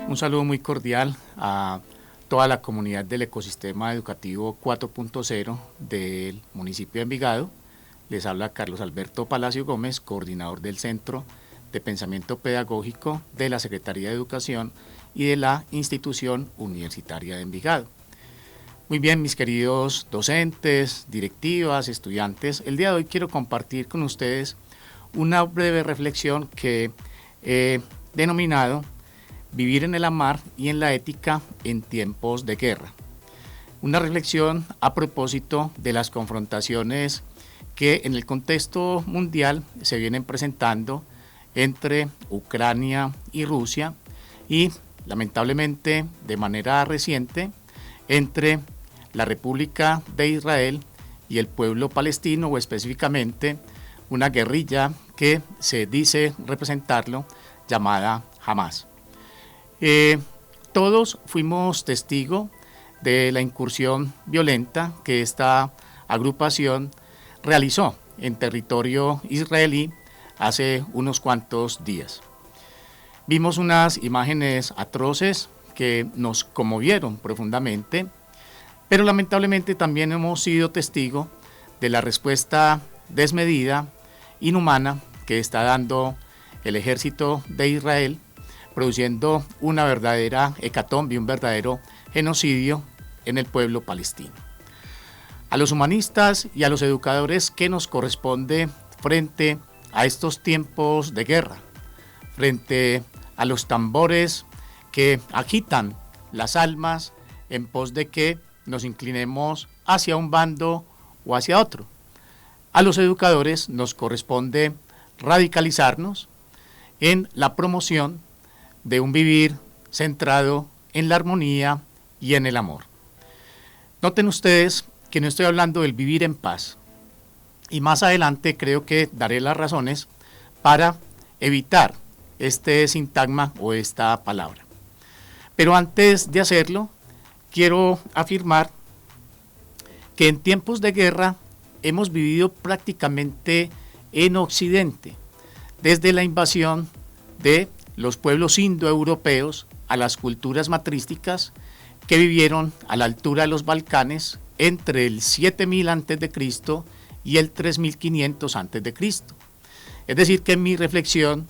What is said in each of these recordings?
Un saludo muy cordial a toda la comunidad del ecosistema educativo 4.0 del municipio de Envigado. Les habla Carlos Alberto Palacio Gómez, coordinador del Centro de Pensamiento Pedagógico de la Secretaría de Educación y de la Institución Universitaria de Envigado. Muy bien, mis queridos docentes, directivas, estudiantes, el día de hoy quiero compartir con ustedes una breve reflexión que he denominado Vivir en el amar y en la ética en tiempos de guerra. Una reflexión a propósito de las confrontaciones que en el contexto mundial se vienen presentando entre Ucrania y Rusia y lamentablemente de manera reciente entre la República de Israel y el pueblo palestino, o específicamente una guerrilla que se dice representarlo llamada Hamas. Todos fuimos testigos de la incursión violenta que esta agrupación realizó en territorio israelí hace unos cuantos días. Vimos unas imágenes atroces que nos conmovieron profundamente, pero lamentablemente también hemos sido testigos de la respuesta desmedida, inhumana, que está dando el ejército de Israel, produciendo una verdadera hecatombe, un verdadero genocidio en el pueblo palestino. A los humanistas y a los educadores, ¿qué nos corresponde frente a estos tiempos de guerra? Frente a los tambores que agitan las almas en pos de que nos inclinemos hacia un bando o hacia otro. A los educadores nos corresponde radicalizarnos en la promoción de un vivir centrado en la armonía y en el amor. Noten ustedes que no estoy hablando del vivir en paz, y más adelante creo que daré las razones para evitar este sintagma o esta palabra. Pero antes de hacerlo, quiero afirmar que en tiempos de guerra hemos vivido prácticamente en Occidente, desde la invasión de los pueblos indoeuropeos a las culturas matrísticas que vivieron a la altura de los Balcanes entre el 7000 a.C. y el 3500 a.C. Es decir, que mi reflexión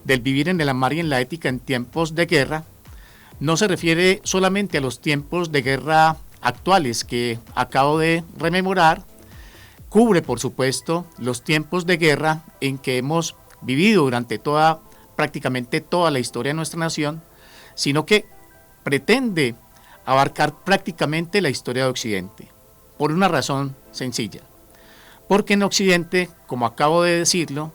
del vivir en el amar y en la ética en tiempos de guerra no se refiere solamente a los tiempos de guerra actuales que acabo de rememorar, cubre por supuesto los tiempos de guerra en que hemos vivido durante prácticamente toda la historia de nuestra nación, sino que pretende abarcar prácticamente la historia de Occidente, por una razón sencilla. Porque en Occidente, como acabo de decirlo,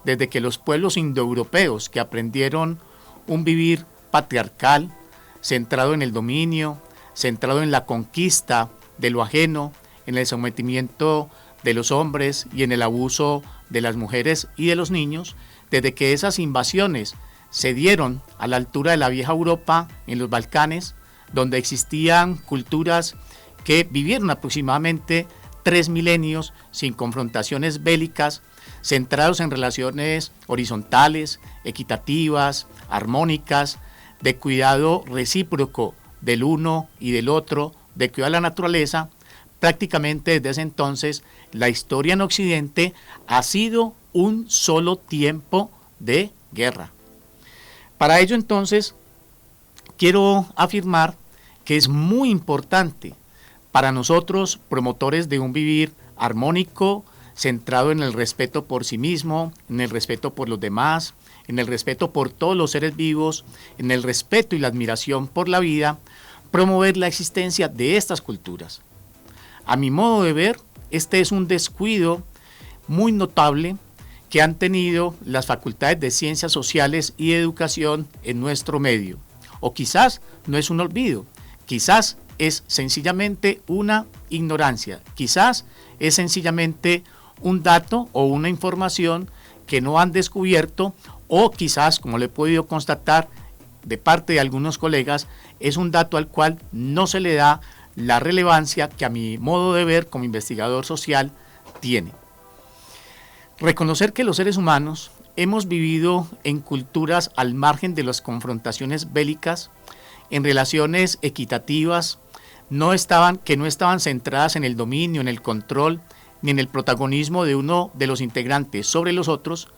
desde que los pueblos indoeuropeos que aprendieron un vivir patriarcal, centrado en el dominio, centrado en la conquista de lo ajeno, en el sometimiento de los hombres y en el abuso de las mujeres y de los niños, desde que esas invasiones se dieron a la altura de la vieja Europa, en los Balcanes, donde existían culturas que vivieron aproximadamente 3 milenios sin confrontaciones bélicas, centrados en relaciones horizontales, equitativas, armónicas, de cuidado recíproco del uno y del otro, de cuidado a la naturaleza. Prácticamente desde ese entonces la historia en Occidente ha sido un solo tiempo de guerra. Para ello entonces quiero afirmar que es muy importante para nosotros, promotores de un vivir armónico, centrado en el respeto por sí mismo, en el respeto por los demás, en el respeto por todos los seres vivos, en el respeto y la admiración por la vida, promover la existencia de estas culturas. A mi modo de ver, este es un descuido muy notable que han tenido las facultades de Ciencias Sociales y Educación en nuestro medio. O quizás no es un olvido, quizás es sencillamente una ignorancia, quizás es sencillamente un dato o una información que no han descubierto, o quizás, como le he podido constatar de parte de algunos colegas, es un dato al cual no se le da la relevancia que a mi modo de ver como investigador social tiene. Reconocer que los seres humanos hemos vivido en culturas al margen de las confrontaciones bélicas, en relaciones equitativas, que no estaban centradas en el dominio, en el control, ni en el protagonismo de uno de los integrantes sobre los otros,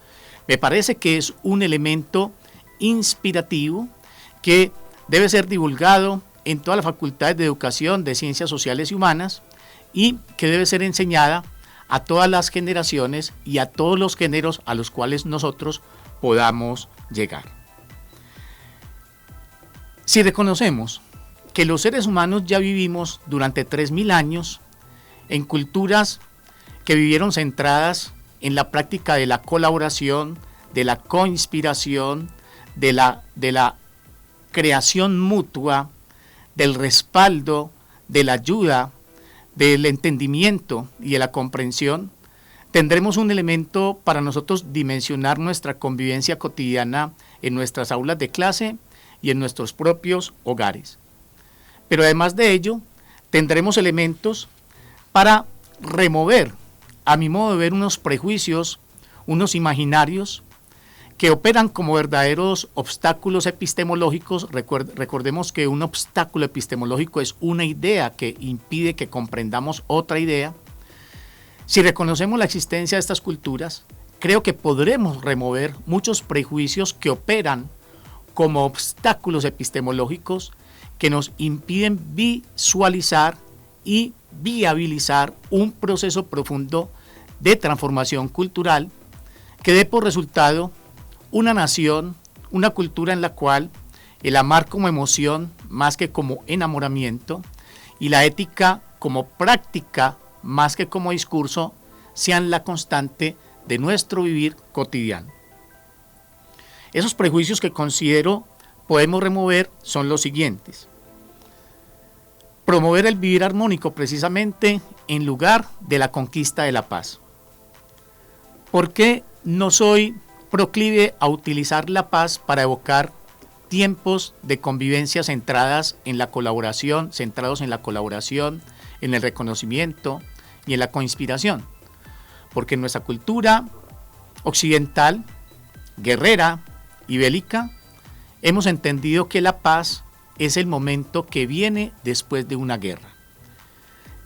me parece que es un elemento inspirativo que debe ser divulgado en todas las facultades de educación, de ciencias sociales y humanas, y que debe ser enseñada a todas las generaciones y a todos los géneros a los cuales nosotros podamos llegar. Si reconocemos que los seres humanos ya vivimos durante 3000 años en culturas que vivieron centradas en la práctica de la colaboración, de la coinspiración, de la creación mutua, del respaldo, de la ayuda, del entendimiento y de la comprensión, tendremos un elemento para nosotros dimensionar nuestra convivencia cotidiana en nuestras aulas de clase y en nuestros propios hogares. Pero además de ello, tendremos elementos para remover, a mi modo de ver, unos prejuicios, unos imaginarios que operan como verdaderos obstáculos epistemológicos. Recordemos que un obstáculo epistemológico es una idea que impide que comprendamos otra idea. Si reconocemos la existencia de estas culturas, creo que podremos remover muchos prejuicios que operan como obstáculos epistemológicos que nos impiden visualizar y viabilizar un proceso profundo de transformación cultural que dé por resultado una nación, una cultura en la cual el amar como emoción más que como enamoramiento y la ética como práctica más que como discurso sean la constante de nuestro vivir cotidiano. Esos prejuicios que considero podemos remover son los siguientes. Promover el vivir armónico precisamente en lugar de la conquista de la paz. ¿Por qué no soy proclive a utilizar la paz para evocar tiempos de convivencia centrados en la colaboración, en el reconocimiento y en la coinspiración? Porque en nuestra cultura occidental, guerrera y bélica, hemos entendido que la paz es el momento que viene después de una guerra.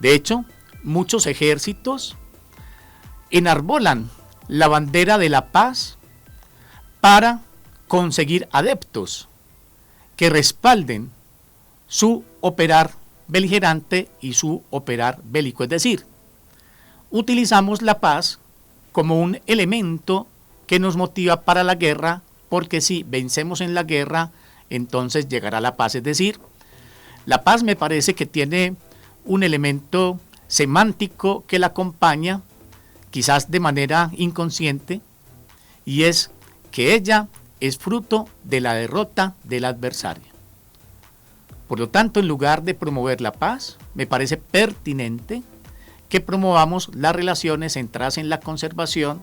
De hecho, muchos ejércitos enarbolan la bandera de la paz para conseguir adeptos que respalden su operar beligerante y su operar bélico. Es decir, utilizamos la paz como un elemento que nos motiva para la guerra, porque si vencemos en la guerra, entonces llegará la paz. Es decir, la paz me parece que tiene un elemento semántico que la acompaña, quizás de manera inconsciente, y es que ella es fruto de la derrota del adversario. Por lo tanto, en lugar de promover la paz, me parece pertinente que promovamos las relaciones centradas en la conservación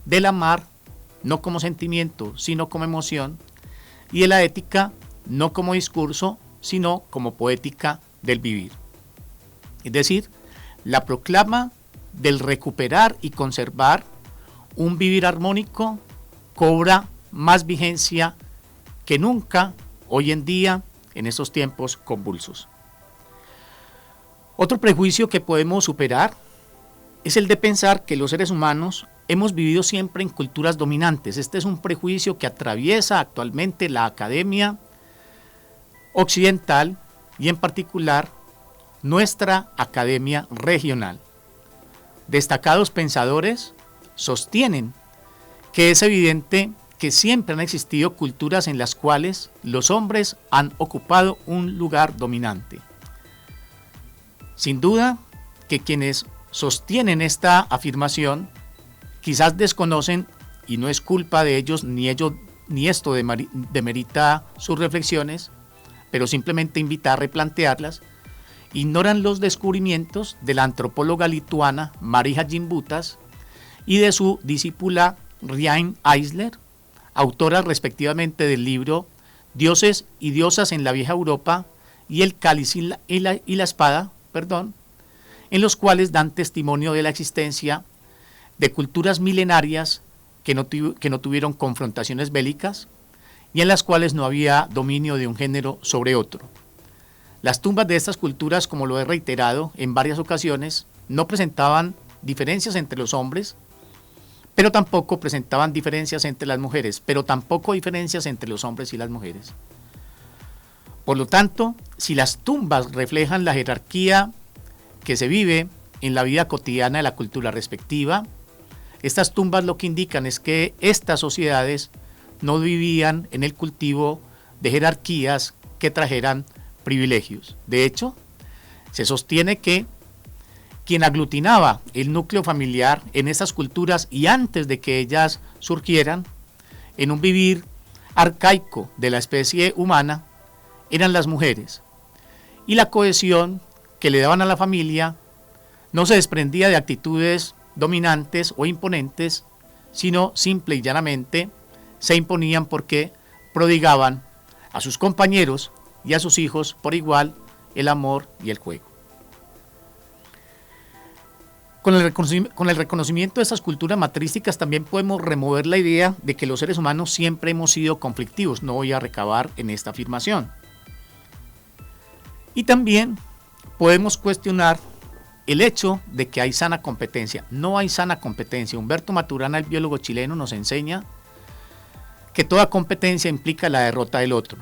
del amar, no como sentimiento, sino como emoción, y de la ética, no como discurso, sino como poética del vivir. Es decir, la proclama del recuperar y conservar un vivir armónico cobra más vigencia que nunca hoy en día en estos tiempos convulsos. Otro prejuicio que podemos superar es el de pensar que los seres humanos hemos vivido siempre en culturas dominantes. Este es un prejuicio que atraviesa actualmente la academia occidental y en particular nuestra academia regional. Destacados pensadores sostienen que es evidente que siempre han existido culturas en las cuales los hombres han ocupado un lugar dominante. Sin duda que quienes sostienen esta afirmación quizás desconocen, y no es culpa de ellos ni esto demerita sus reflexiones, pero simplemente invita a replantearlas, ignoran los descubrimientos de la antropóloga lituana Marija Gimbutas y de su discípula Riane Eisler, autoras respectivamente del libro Dioses y diosas en la vieja Europa y El cáliz y la espada, en los cuales dan testimonio de la existencia de culturas milenarias que no tuvieron confrontaciones bélicas y en las cuales no había dominio de un género sobre otro. Las tumbas de estas culturas, como lo he reiterado en varias ocasiones, no presentaban diferencias entre los hombres, pero tampoco presentaban diferencias entre las mujeres, pero tampoco diferencias entre los hombres y las mujeres. Por lo tanto, si las tumbas reflejan la jerarquía que se vive en la vida cotidiana de la cultura respectiva, estas tumbas lo que indican es que estas sociedades no vivían en el cultivo de jerarquías que trajeran privilegios. De hecho, se sostiene que quien aglutinaba el núcleo familiar en estas culturas y antes de que ellas surgieran, en un vivir arcaico de la especie humana, eran las mujeres. Y la cohesión que le daban a la familia no se desprendía de actitudes dominantes o imponentes, sino simple y llanamente se imponían porque prodigaban a sus compañeros y a sus hijos por igual el amor y el juego. Con el reconocimiento de estas culturas matrísticas también podemos remover la idea de que los seres humanos siempre hemos sido conflictivos. No voy a recabar en esta afirmación. Y también podemos cuestionar el hecho de que hay sana competencia. No hay sana competencia. Humberto Maturana, el biólogo chileno, nos enseña que toda competencia implica la derrota del otro.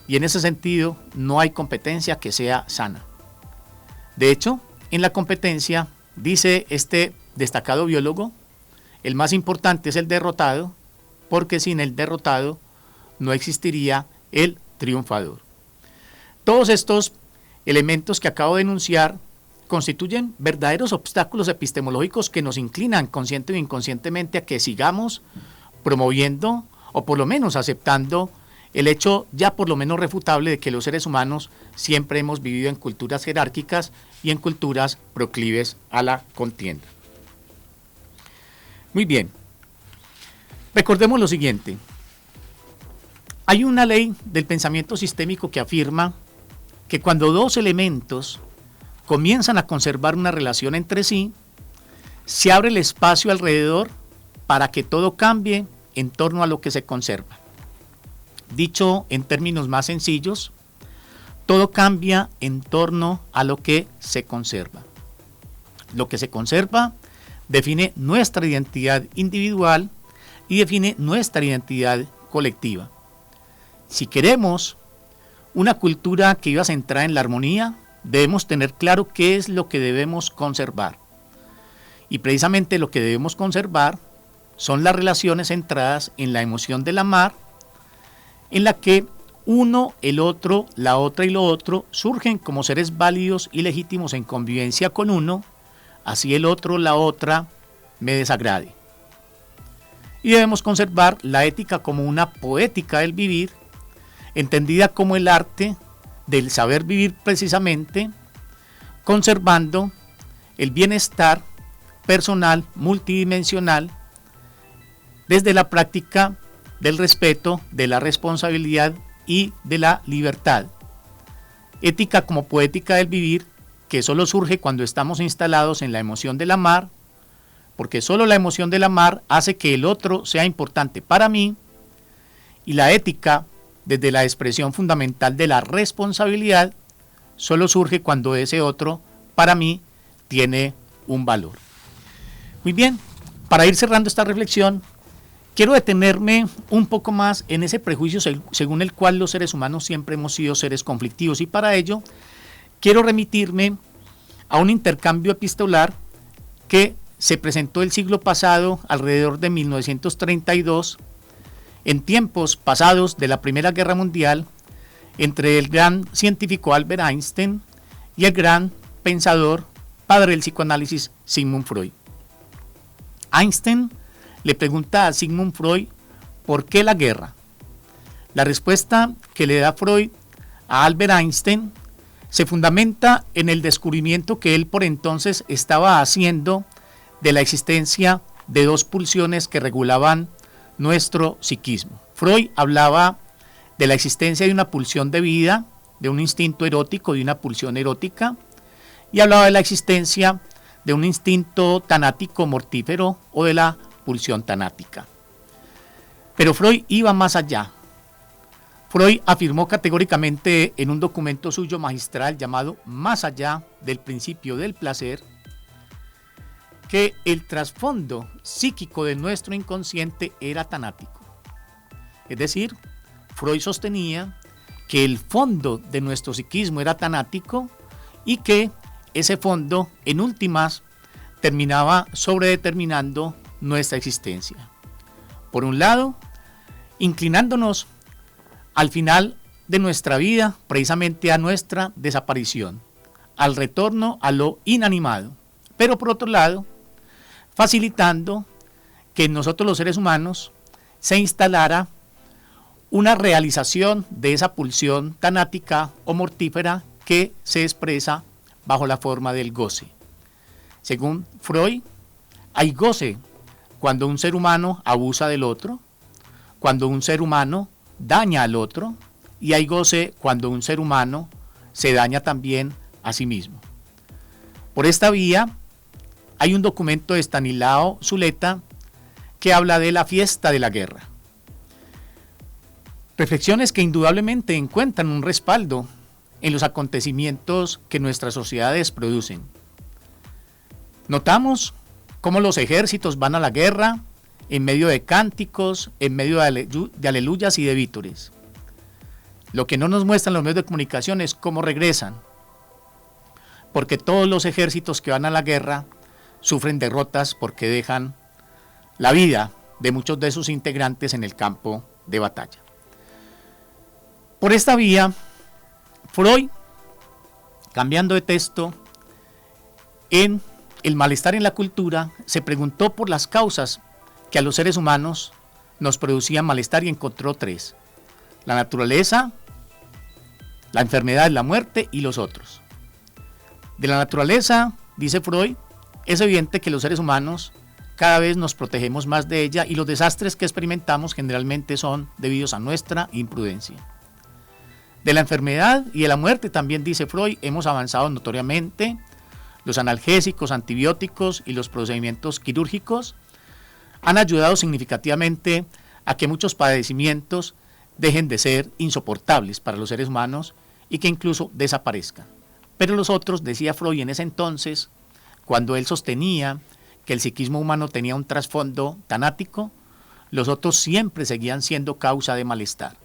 Y en ese sentido, no hay competencia que sea sana. De hecho, en la competencia, dice este destacado biólogo, el más importante es el derrotado, porque sin el derrotado no existiría el triunfador. Todos estos elementos que acabo de enunciar constituyen verdaderos obstáculos epistemológicos que nos inclinan consciente o inconscientemente a que sigamos promoviendo o por lo menos aceptando el hecho ya por lo menos refutable de que los seres humanos siempre hemos vivido en culturas jerárquicas y en culturas proclives a la contienda. Muy bien, recordemos lo siguiente. Hay una ley del pensamiento sistémico que afirma que cuando dos elementos comienzan a conservar una relación entre sí, se abre el espacio alrededor para que todo cambie en torno a lo que se conserva. Dicho en términos más sencillos, todo cambia en torno a lo que se conserva. Lo que se conserva define nuestra identidad individual y define nuestra identidad colectiva. Si queremos una cultura que iba centrada en la armonía, debemos tener claro qué es lo que debemos conservar. Y precisamente lo que debemos conservar son las relaciones centradas en la emoción del amar, en la que uno, el otro, la otra y lo otro surgen como seres válidos y legítimos en convivencia con uno, así el otro, la otra, me desagrade. Y debemos conservar la ética como una poética del vivir, entendida como el arte del saber vivir precisamente, conservando el bienestar personal multidimensional desde la práctica del respeto, de la responsabilidad y de la libertad. Ética como poética del vivir, que solo surge cuando estamos instalados en la emoción del amar, porque solo la emoción del amar hace que el otro sea importante para mí, y la ética, desde la expresión fundamental de la responsabilidad, solo surge cuando ese otro, para mí, tiene un valor. Muy bien, para ir cerrando esta reflexión, quiero detenerme un poco más en ese prejuicio según el cual los seres humanos siempre hemos sido seres conflictivos, y para ello quiero remitirme a un intercambio epistolar que se presentó el siglo pasado, alrededor de 1932, en tiempos pasados de la Primera Guerra Mundial, entre el gran científico Albert Einstein y el gran pensador, padre del psicoanálisis, Sigmund Freud. Einstein le pregunta a Sigmund Freud ¿por qué la guerra? La respuesta que le da Freud a Albert Einstein se fundamenta en el descubrimiento que él por entonces estaba haciendo de la existencia de dos pulsiones que regulaban nuestro psiquismo. Freud hablaba de la existencia de una pulsión de vida, de un instinto erótico, de una pulsión erótica, y hablaba de la existencia de un instinto tanático mortífero o de la pulsión tanática. Pero Freud iba más allá. Freud afirmó categóricamente en un documento suyo magistral llamado Más allá del principio del placer, que el trasfondo psíquico de nuestro inconsciente era tanático. Es decir, Freud sostenía que el fondo de nuestro psiquismo era tanático y que ese fondo, en últimas, terminaba sobredeterminando nuestra existencia. Por un lado, inclinándonos al final de nuestra vida, precisamente a nuestra desaparición, al retorno a lo inanimado, pero por otro lado, facilitando que en nosotros los seres humanos se instalara una realización de esa pulsión tanática o mortífera que se expresa bajo la forma del goce. Según Freud, hay goce cuando un ser humano abusa del otro, cuando un ser humano daña al otro, y hay goce cuando un ser humano se daña también a sí mismo. Por esta vía, hay un documento de Stanislao Zuleta que habla de la fiesta de la guerra. Reflexiones que indudablemente encuentran un respaldo en los acontecimientos que nuestras sociedades producen. Notamos cómo los ejércitos van a la guerra en medio de cánticos, en medio de aleluyas y de vítores. Lo que no nos muestran los medios de comunicación es cómo regresan, porque todos los ejércitos que van a la guerra sufren derrotas porque dejan la vida de muchos de sus integrantes en el campo de batalla. Por esta vía, Freud, cambiando de texto, en El malestar en la cultura, se preguntó por las causas que a los seres humanos nos producían malestar y encontró tres: la naturaleza, la enfermedad, la muerte y los otros. De la naturaleza, dice Freud, es evidente que los seres humanos cada vez nos protegemos más de ella y los desastres que experimentamos generalmente son debidos a nuestra imprudencia. De la enfermedad y de la muerte también dice Freud, hemos avanzado notoriamente. Los analgésicos, antibióticos y los procedimientos quirúrgicos han ayudado significativamente a que muchos padecimientos dejen de ser insoportables para los seres humanos y que incluso desaparezcan. Pero los otros, decía Freud en ese entonces, cuando él sostenía que el psiquismo humano tenía un trasfondo tanático, los otros siempre seguían siendo causa de malestar.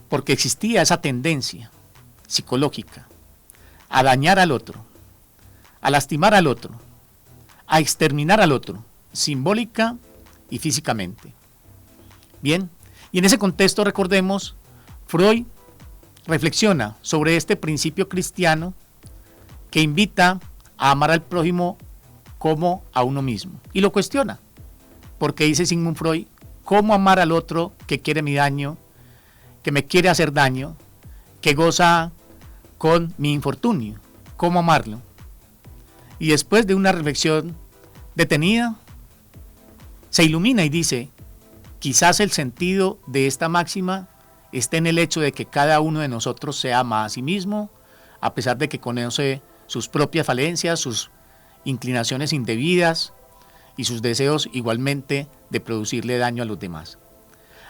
Porque existía esa tendencia psicológica a dañar al otro, a lastimar al otro, a exterminar al otro, simbólica y físicamente. Bien, y en ese contexto recordemos, Freud reflexiona sobre este principio cristiano que invita a amar al prójimo como a uno mismo. Y lo cuestiona, porque dice Sigmund Freud, ¿cómo amar al otro que quiere mi daño, que me quiere hacer daño, que goza con mi infortunio? ¿Cómo amarlo? Y después de una reflexión detenida, se ilumina y dice, quizás el sentido de esta máxima esté en el hecho de que cada uno de nosotros se ama a sí mismo, a pesar de que conoce sus propias falencias, sus inclinaciones indebidas y sus deseos igualmente de producirle daño a los demás.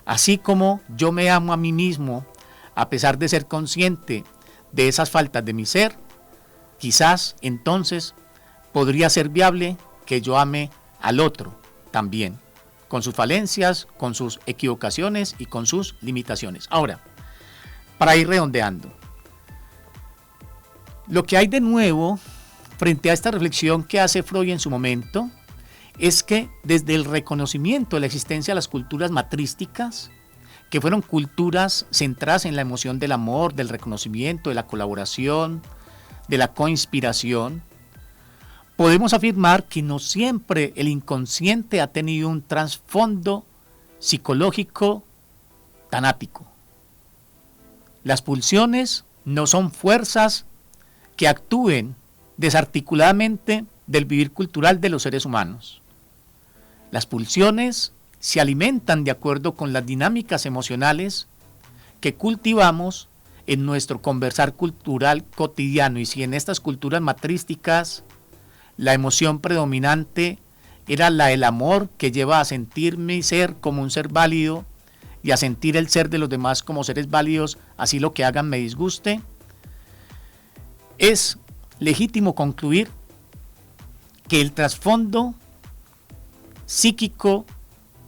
Así como yo me amo a mí mismo, a pesar de ser consciente de esas faltas de mi ser, quizás entonces podría ser viable que yo ame al otro también, con sus falencias, con sus equivocaciones y con sus limitaciones. Ahora, para ir redondeando, lo que hay de nuevo frente a esta reflexión que hace Freud en su momento es que desde el reconocimiento de la existencia de las culturas matrísticas, que fueron culturas centradas en la emoción del amor, del reconocimiento, de la colaboración, de la coinspiración, podemos afirmar que no siempre el inconsciente ha tenido un trasfondo psicológico tanático. Las pulsiones no son fuerzas que actúen desarticuladamente del vivir cultural de los seres humanos. Las pulsiones se alimentan de acuerdo con las dinámicas emocionales que cultivamos en nuestro conversar cultural cotidiano, y si en estas culturas matrísticas la emoción predominante era la del amor que lleva a sentir mi ser como un ser válido y a sentir el ser de los demás como seres válidos, así lo que hagan me disguste, es legítimo concluir que el trasfondo psíquico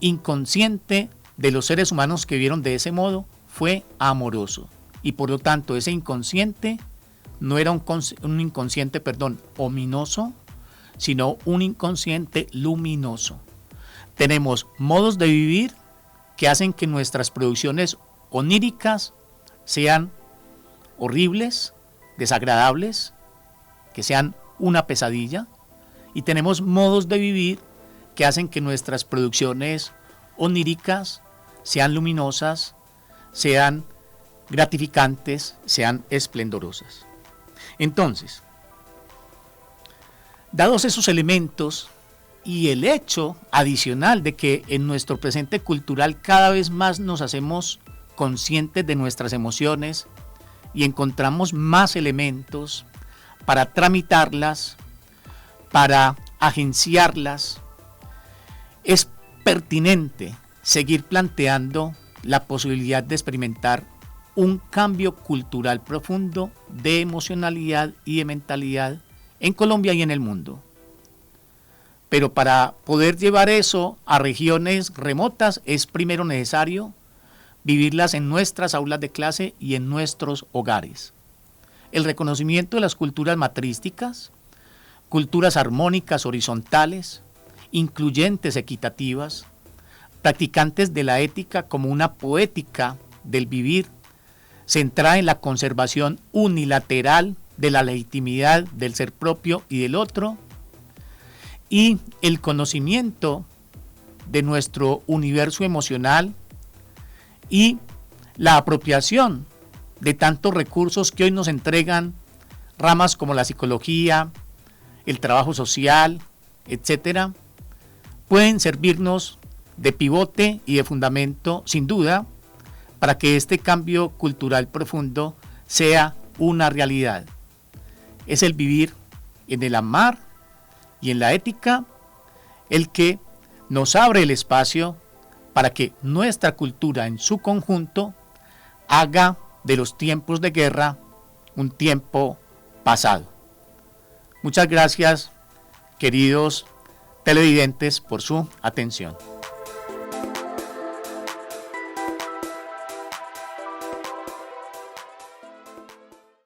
inconsciente de los seres humanos que vivieron de ese modo fue amoroso, y por lo tanto ese inconsciente no era un inconsciente, ominoso, sino un inconsciente luminoso. Tenemos modos de vivir que hacen que nuestras producciones oníricas sean horribles, desagradables, que sean una pesadilla, y tenemos modos de vivir que hacen que nuestras producciones oníricas sean luminosas, sean gratificantes, sean esplendorosas. Entonces, dados esos elementos y el hecho adicional de que en nuestro presente cultural cada vez más nos hacemos conscientes de nuestras emociones y encontramos más elementos para tramitarlas, para agenciarlas, es pertinente seguir planteando la posibilidad de experimentar un cambio cultural profundo de emocionalidad y de mentalidad en Colombia y en el mundo. Pero para poder llevar eso a regiones remotas es primero necesario vivirlas en nuestras aulas de clase y en nuestros hogares. El reconocimiento de las culturas matrísticas, culturas armónicas horizontales, incluyentes, equitativas, practicantes de la ética como una poética del vivir, centrada en la conservación unilateral de la legitimidad del ser propio y del otro, y el conocimiento de nuestro universo emocional y la apropiación de tantos recursos que hoy nos entregan ramas como la psicología, el trabajo social, etcétera, pueden servirnos de pivote y de fundamento, sin duda, para que este cambio cultural profundo sea una realidad. Es el vivir en el amar y en la ética el que nos abre el espacio para que nuestra cultura en su conjunto haga de los tiempos de guerra un tiempo pasado. Muchas gracias, queridos televidentes, por su atención.